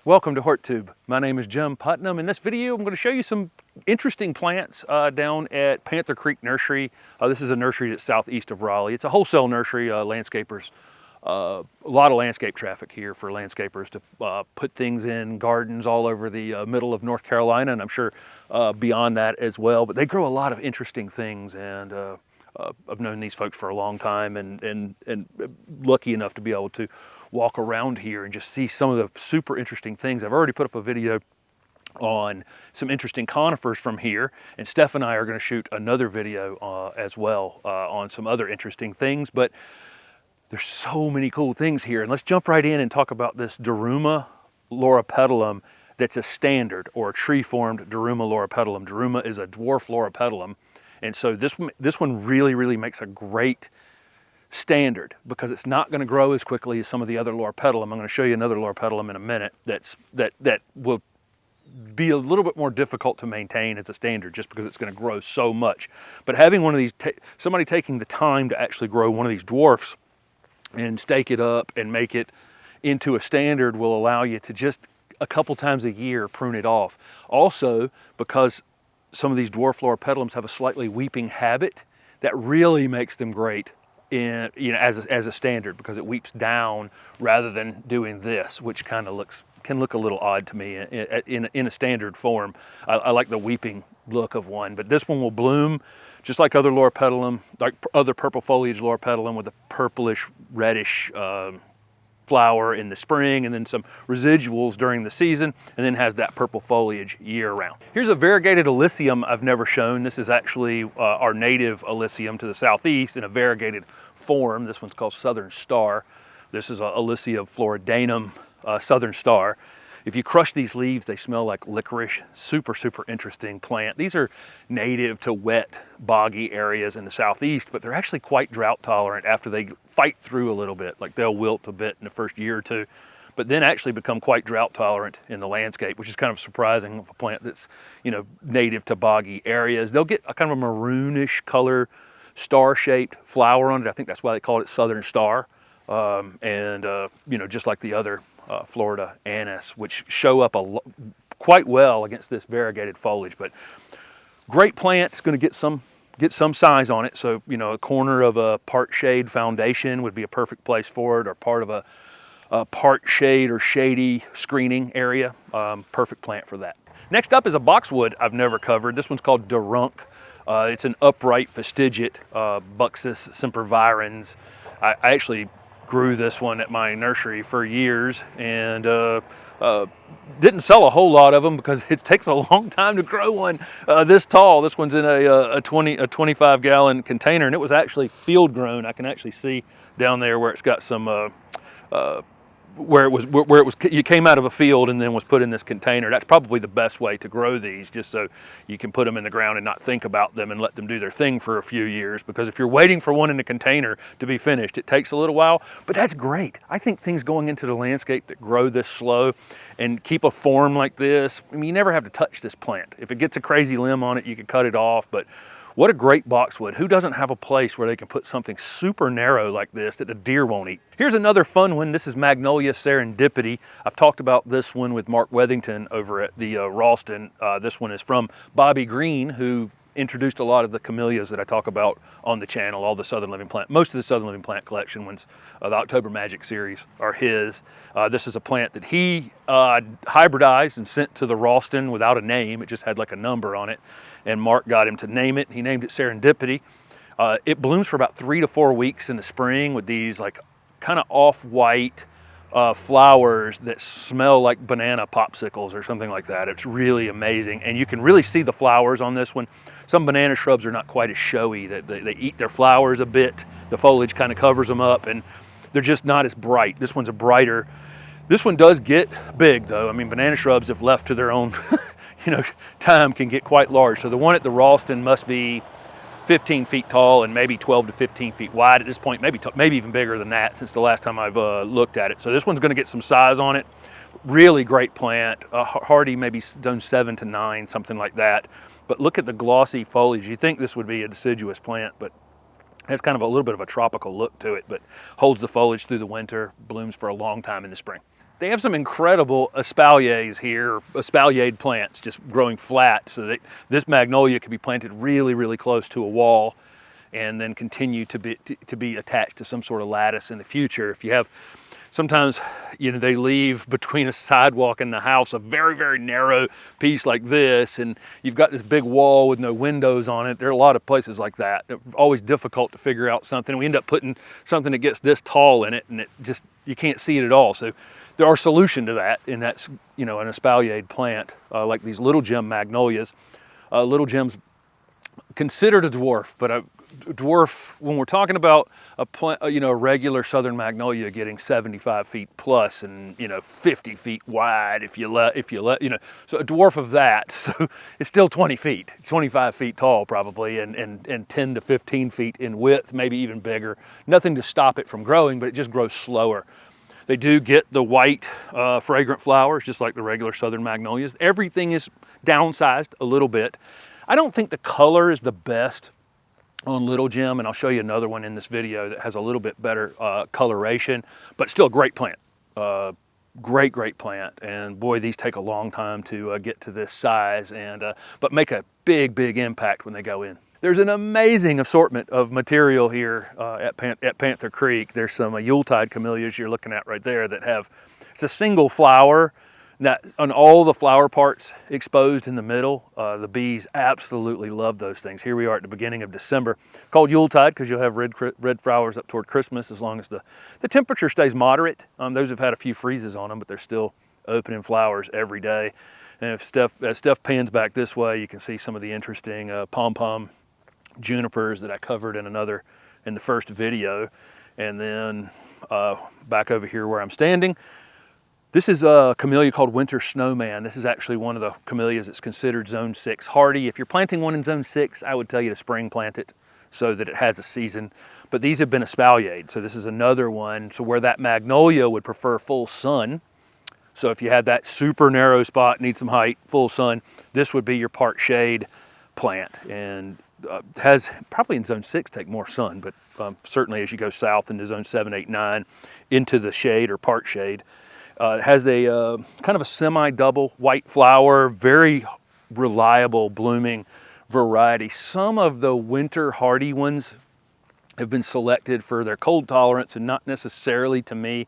Welcome to HortTube. My name is Jim Putnam. In this video, I'm going to show you some interesting plants down at Panther Creek Nursery. This is a nursery that's southeast of Raleigh. It's a wholesale nursery, landscapers. A lot of landscape traffic here for landscapers to put things in gardens all over the middle of North Carolina, and I'm sure beyond that as well. But they grow a lot of interesting things, and I've known these folks for a long time, and lucky enough to be able to walk around here and just see some of the super interesting things. I've already put up a video on some interesting conifers from here, and Steph and I are going to shoot another video as well on some other interesting things. But there's so many cool things here, and let's jump right in and talk about this Daruma Loropetalum that's a standard, or a tree-formed Daruma Loropetalum. Daruma is a dwarf Loropetalum, and so this one really makes a great standard because it's not going to grow as quickly as some of the other Loropetalum. I'm going to show you another Loropetalum in a minute that will be a little bit more difficult to maintain as a standard just because it's going to grow so much. But having one of these, somebody taking the time to actually grow one of these dwarfs and stake it up and make it into a standard will allow you to just a couple times a year prune it off. Also, because some of these dwarf Loropetalums have a slightly weeping habit, that really makes them great in, as a standard, because it weeps down rather than doing this, which kind of can look a little odd to me in a standard form. I like the weeping look of one, but this one will bloom just like other Loropetalum, like other purple foliage Loropetalum, with a purplish reddish flower in the spring, and then some residuals during the season, and then has that purple foliage year round. Here's a variegated Alyssium I've never shown. This is actually our native Alyssium to the southeast in a variegated form. This one's called Southern Star. This is a Alyssium floridanum Southern Star. If you crush these leaves, they smell like licorice. Super interesting plant. These are native to wet, boggy areas in the southeast, but they're actually quite drought tolerant after they fight through a little bit. Like, they'll wilt a bit in the first year or two, but then actually become quite drought tolerant in the landscape, which is kind of surprising of a plant that's, native to boggy areas. They'll get a kind of a maroonish color, star-shaped flower on it. I think that's why they call it Southern Star. Just like the other Florida anise, which show up quite well against this variegated foliage. But great plant. It's going to get some size on it. So, a corner of a part shade foundation would be a perfect place for it, or part of a part shade or shady screening area. Perfect plant for that. Next up is a boxwood I've never covered. This one's called Dee Runk. It's an upright fastigiate Buxus sempervirens. I actually grew this one at my nursery for years, and didn't sell a whole lot of them because it takes a long time to grow one this tall. This one's in a 25-gallon container, and it was actually field grown. I can actually see down there where it's got some you came out of a field and then was put in this container. That's probably the best way to grow these, just so you can put them in the ground and not think about them and let them do their thing for a few years. Because if you're waiting for one in a container to be finished, it takes a little while, but that's great. I think things going into the landscape that grow this slow and keep a form like this, you never have to touch this plant. If it gets a crazy limb on it, you can cut it off, but what a great boxwood. Who doesn't have a place where they can put something super narrow like this that the deer won't eat? Here's another fun one. This is Magnolia Serendipity. I've talked about this one with Mark Wethington over at the Ralston. This one is from Bobby Green, who introduced a lot of the camellias that I talk about on the channel, all the Southern Living Plant. Most of the Southern Living Plant collection ones, the October Magic series, are his. This is a plant that he hybridized and sent to the Ralston without a name. It just had like a number on it, and Mark got him to name it. He named it Serendipity. It blooms for about 3 to 4 weeks in the spring with these like kind of off-white flowers that smell like banana popsicles or something like that. It's really amazing, and you can really see the flowers on this one. Some banana shrubs are not quite as showy. They eat their flowers a bit. The foliage kind of covers them up, and they're just not as bright. This one's a brighter. This one does get big, though. I mean, banana shrubs, if left to their own time, can get quite large. So the one at the Ralston must be 15 feet tall and maybe 12 to 15 feet wide at this point, maybe even bigger than that since the last time I've looked at it. So this one's going to get some size on it. Really great plant. Hardy, maybe done 7 to 9, something like that. But look at the glossy foliage. You think this would be a deciduous plant, but has kind of a little bit of a tropical look to it, but holds the foliage through the winter, blooms for a long time in the spring. They have some incredible espaliers here, espaliered plants just growing flat, so that this magnolia could be planted really, really close to a wall and then continue to be attached to some sort of lattice in the future. If you have, sometimes, you know, they leave between a sidewalk and the house a very, very narrow piece like this, and you've got this big wall with no windows on it. There are a lot of places like that. It's always difficult to figure out something. We end up putting something that gets this tall in it, and it just, you can't see it at all. So there are solutions to that, and that's, you know, an espaliered plant like these little gem magnolias. Little gems considered a dwarf, but a dwarf, when we're talking about a plant, you know, a regular southern magnolia getting 75 feet plus and, you know, 50 feet wide if you let, you know, so a dwarf of that, so it's still 20 feet, 25 feet tall probably, and 10 to 15 feet in width, maybe even bigger. Nothing to stop it from growing, but it just grows slower. They do get the white fragrant flowers, just like the regular southern magnolias. Everything is downsized a little bit. I don't think the color is the best on little gem, and I'll show you another one in this video that has a little bit better coloration, but still a great plant. Great plant, and boy, these take a long time to get to this size, and but make a big impact when they go in. There's an amazing assortment of material here at Panther Creek. There's some Yuletide camellias you're looking at right there that have, it's a single flower, that on all the flower parts exposed in the middle. The bees absolutely love those things. Here we are at the beginning of December, called Yuletide because you'll have red flowers up toward Christmas as long as the temperature stays moderate. Those have had a few freezes on them, but they're still opening flowers every day. And as Steph pans back this way, you can see some of the interesting pom-pom junipers that I covered in the first video. And then back over here where I'm standing, this is a camellia called winter snowman. This is actually one of the camellias that's considered zone 6 hardy. If you're planting one in zone 6, I would tell you to spring plant it so that it has a season. But these have been espaliered, so this is another one. So where that magnolia would prefer full sun, so if you had that super narrow spot, need some height, full sun, this would be your part shade plant. And has probably in zone 6 take more sun, but certainly as you go south into zone 7, 8, 9, into the shade or part shade. It has a kind of a semi-double white flower, very reliable blooming variety. Some of the winter hardy ones have been selected for their cold tolerance and not necessarily, to me,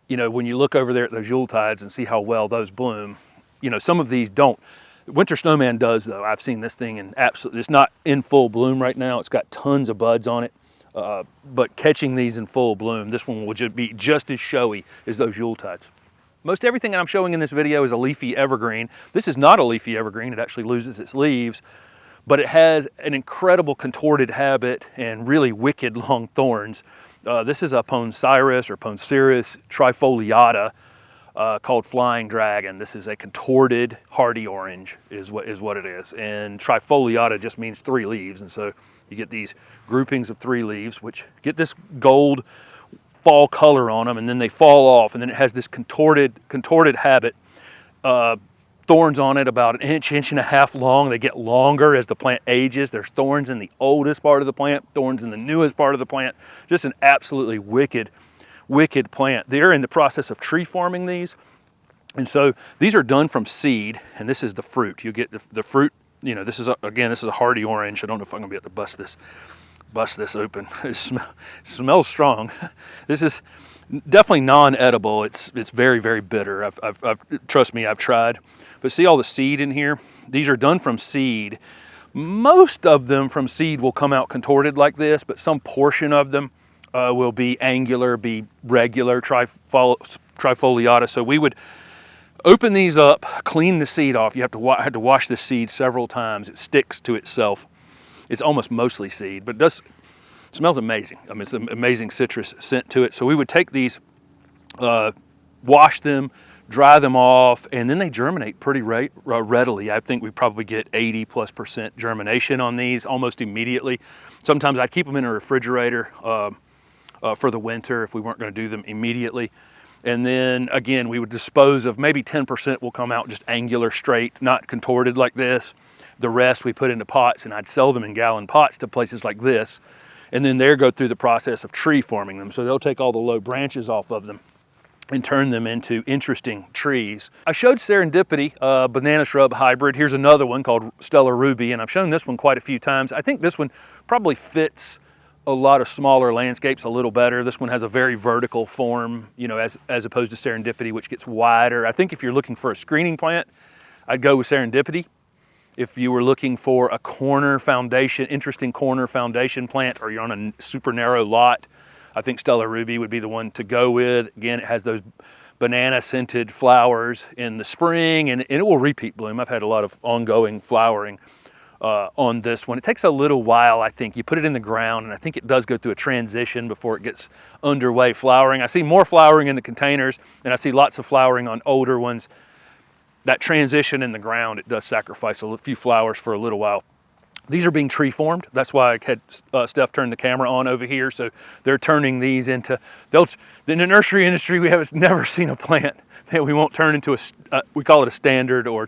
you know, when you look over there at those Yuletides and see how well those bloom, you know, some of these don't. Winter snowman does, though. I've seen this thing in absolutely, it's not in full bloom right now. It's got tons of buds on it. But catching these in full bloom, this one will be just as showy as those Yuletides. Most everything that I'm showing in this video is a leafy evergreen. This is not a leafy evergreen. It actually loses its leaves, but it has an incredible contorted habit and really wicked long thorns. This is a Poncirus or Poncirus trifoliata called Flying Dragon. This is a contorted hardy orange is what it is. And trifoliata just means 3 leaves. And so you get these groupings of 3 leaves, which get this gold fall color on them, and then they fall off, and then it has this contorted habit. Thorns on it about an inch and a half long. They get longer as the plant ages. There's thorns in the oldest part of the plant, thorns in the newest part of the plant. Just an absolutely wicked plant. They're in the process of tree forming these, and so these are done from seed, and this is the fruit. You get the fruit. You know, this is a hardy orange. I don't know if I'm gonna be able to bust this open. It smells strong. This is definitely non-edible. It's very, very bitter. I've trust me, I've tried. But see all the seed in here? These are done from seed. Most of them from seed will come out contorted like this, but some portion of them will be angular, be regular trifoliata. So we would open these up, clean the seed off. You have to wash the seed several times. It sticks to itself. It's almost mostly seed, but it smells amazing. I mean, it's an amazing citrus scent to it. So we would take these, wash them, dry them off, and then they germinate pretty readily. I think we probably get 80+% germination on these almost immediately. Sometimes I'd keep them in a refrigerator for the winter if we weren't going to do them immediately. And then again, we would dispose of maybe 10% will come out just angular, straight, not contorted like this. The rest we put into pots, and I'd sell them in gallon pots to places like this. And then they'll go through the process of tree forming them. So they'll take all the low branches off of them and turn them into interesting trees. I showed Serendipity, banana shrub hybrid. Here's another one called Stellar Ruby, and I've shown this one quite a few times. I think this one probably fits a lot of smaller landscapes a little better. This one has a very vertical form, you know, as opposed to Serendipity, which gets wider. I think if you're looking for a screening plant, I'd go with Serendipity. If you were looking for a corner foundation, interesting corner foundation plant, or you're on a super narrow lot, I think Stellar Ruby would be the one to go with. Again, it has those banana scented flowers in the spring, and it will repeat bloom. I've had a lot of ongoing flowering on this one. It takes a little while, I think. You put it in the ground, and I think it does go through a transition before it gets underway flowering. I see more flowering in the containers, and I see lots of flowering on older ones. That transition in the ground, it does sacrifice a few flowers for a little while. These are being tree formed. That's why I had Steph turn the camera on over here. So they're turning these into, in the nursery industry, we have never seen a plant that we won't turn into we call it a standard or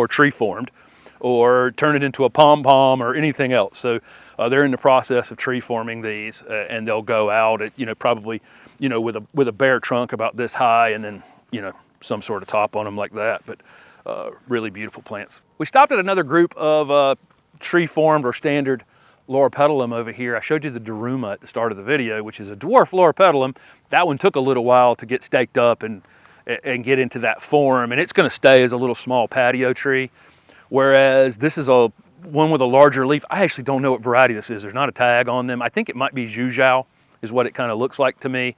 tree formed, or turn it into a pom-pom or anything else. So they're in the process of tree forming these, and they'll go out at, probably, with a bare trunk about this high, and then, some sort of top on them like that. But really beautiful plants. We stopped at another group of tree formed or standard Loropetalum over here. I showed you the Daruma at the start of the video, which is a dwarf Loropetalum. That one took a little while to get staked up and get into that form, and it's going to stay as a little small patio tree. Whereas this is one with a larger leaf. I actually don't know what variety this is. There's not a tag on them. I think it might be Zhuzhou is what it kind of looks like to me.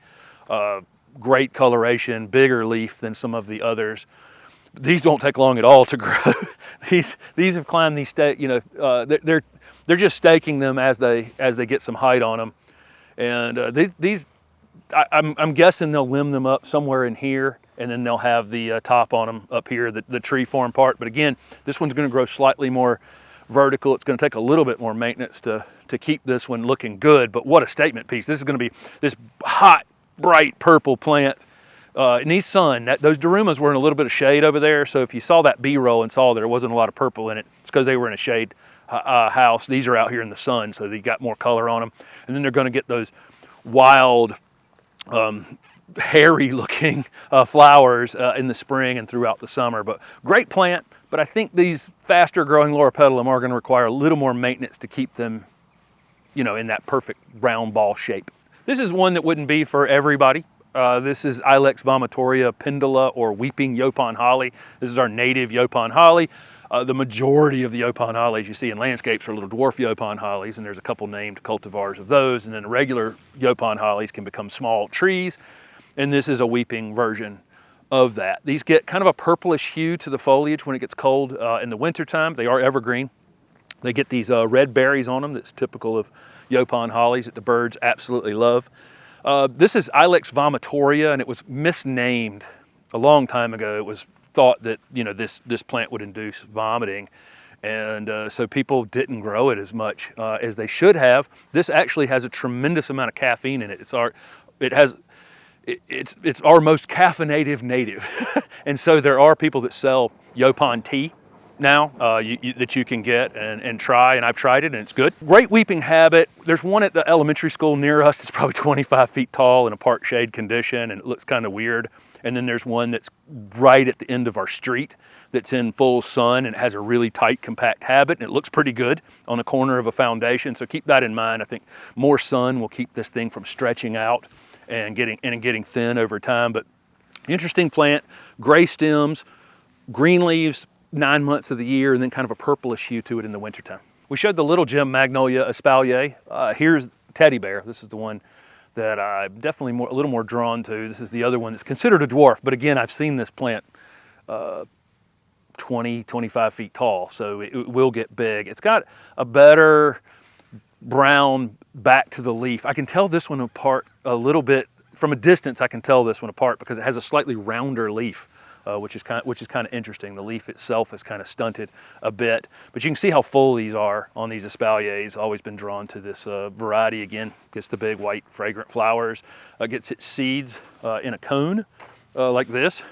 Great coloration, bigger leaf than some of the others. These don't take long at all to grow. These have climbed these they're just staking them as they get some height on them. And I'm guessing they'll limb them up somewhere in here, and then they'll have the top on them up here, the tree form part. But again, this one's going to grow slightly more vertical. It's going to take a little bit more maintenance to keep this one looking good. But what a statement piece! This is going to be this hot, bright purple plant. It needs sun. Those Darumas were in a little bit of shade over there, so if you saw that B-roll and saw there wasn't a lot of purple in it, it's because they were in a shade house. These are out here in the sun, so they got more color on them. And then they're going to get those wild, hairy-looking flowers in the spring and throughout the summer. But great plant, but I think these faster-growing Loropetalum are going to require a little more maintenance to keep them, in that perfect round ball shape. This is one that wouldn't be for everybody. This is Ilex vomitoria pendula, or weeping Yopon holly. This is our native Yopon holly. The majority of the Yopon hollies you see in landscapes are little dwarf Yopon hollies, and there's a couple named cultivars of those. And then regular Yopon hollies can become small trees, and this is a weeping version of that. These get kind of a purplish hue to the foliage when it gets cold in the wintertime. They are evergreen. They get these red berries on them that's typical of Yopon hollies that the birds absolutely love. This is Ilex vomitoria, and it was misnamed a long time ago. It was thought that this plant would induce vomiting, and so people didn't grow it as much as they should have. This actually has a tremendous amount of caffeine in it. It's our most caffeinated native, and so there are people that sell Yopon tea now that you can get and try, and I've tried it, and it's good. Great weeping habit. There's one at the elementary school near us that's probably 25 feet tall in a part shade condition, and it looks kind of weird. And then there's one that's right at the end of our street that's in full sun, and it has a really tight, compact habit, and it looks pretty good on the corner of a foundation. So keep that in mind. I think more sun will keep this thing from stretching out and getting thin over time. But interesting plant, gray stems, green leaves 9 months of the year, and then kind of a purplish hue to it in the wintertime. We showed the little gem Magnolia espalier. Here's Teddy Bear. This is the one that I'm definitely a little more drawn to. This is the other one that's considered a dwarf, but again, I've seen this plant 20, 25 feet tall, so it will get big. It's got a better brown back to the leaf. I can tell this one apart a little bit from a distance. I can tell this one apart because it has a slightly rounder leaf. Which is kind of interesting. The leaf itself is kind of stunted a bit, but you can see how full these are on these espaliers. Always been drawn to this variety. Again, gets the big white fragrant flowers, gets its seeds in a cone like this.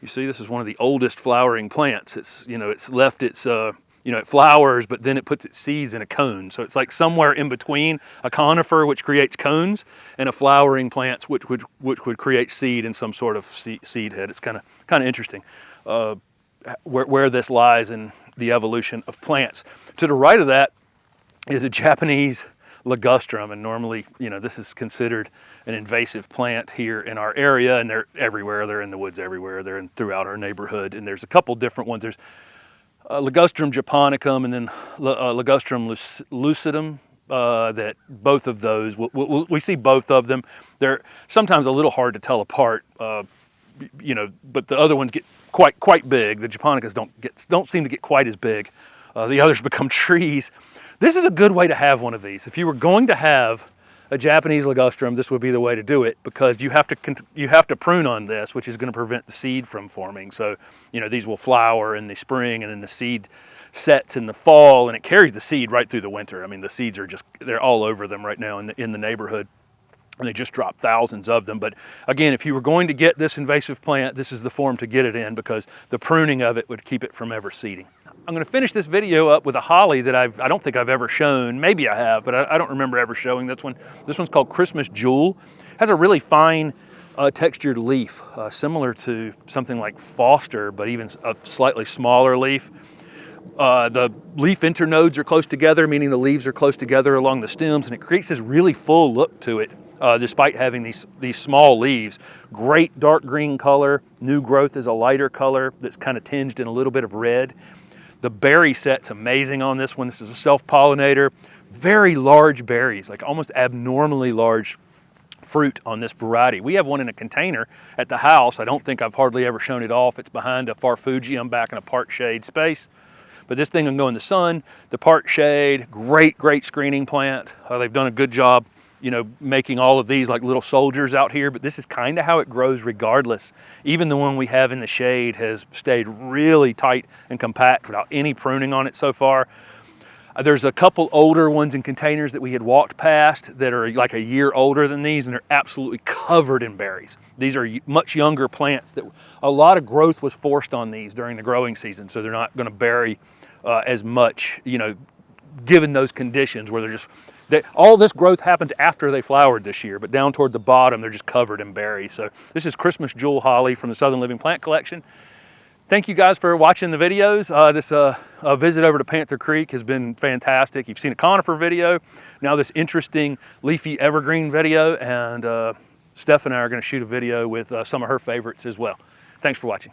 You see, this is one of the oldest flowering plants. It's left its you know, it flowers, but then it puts its seeds in a cone. So it's like somewhere in between a conifer, which creates cones, and a flowering plant, which would create seed in some sort of seed head. It's kind of interesting where this lies in the evolution of plants. To the right of that is a Japanese Ligustrum, and normally, you know, this is considered an invasive plant here in our area, and they're everywhere. They're in the woods everywhere. They're throughout our neighborhood, and there's a couple different ones. There's Ligustrum japonicum and then Ligustrum lucidum. That both of those, we see both of them. They're sometimes a little hard to tell apart, you know, but the other ones get quite big. The japonicas don't seem to get quite as big. The others become trees. This is a good way to have one of these. If you were going to have a Japanese Ligustrum, this would be the way to do it, because you have to prune on this, which is going to prevent the seed from forming. So, you know, these will flower in the spring, and then the seed sets in the fall, and it carries the seed right through the winter. I mean, the seeds are they're all over them right now in the neighborhood, and they just drop thousands of them. But again, if you were going to get this invasive plant, this is the form to get it in, because the pruning of it would keep it from ever seeding. I'm going to finish this video up with a holly that I don't think I've ever shown. Maybe I have, but I don't remember ever showing this one. This one's called Christmas Jewel. It has a really fine textured leaf, similar to something like Foster, but even a slightly smaller leaf. The leaf internodes are close together, meaning the leaves are close together along the stems, and it creates this really full look to it, despite having these small leaves. Great dark green color. New growth is a lighter color that's kind of tinged in a little bit of red. The berry set's amazing on this one. This is a self-pollinator. Very large berries, like almost abnormally large fruit on this variety. We have one in a container at the house. I don't think I've hardly ever shown it off. It's behind a farfugium back in a part shade space. But this thing can go in the sun, the part shade, great screening plant. They've done a good job, you know, making all of these like little soldiers out here, but this is kind of how it grows regardless. Even the one we have in the shade has stayed really tight and compact without any pruning on it so far. There's a couple older ones in containers that we had walked past that are like a year older than these, and they're absolutely covered in berries. These are much younger plants that a lot of growth was forced on these during the growing season, so they're not going to berry as much, you know, given those conditions where all this growth happened after they flowered this year, but down toward the bottom, they're just covered in berries. So this is Christmas Jewel Holly from the Southern Living Plant Collection. Thank you guys for watching the videos. This visit over to Panther Creek has been fantastic. You've seen a conifer video, now this interesting leafy evergreen video, and Steph and I are going to shoot a video with some of her favorites as well. Thanks for watching.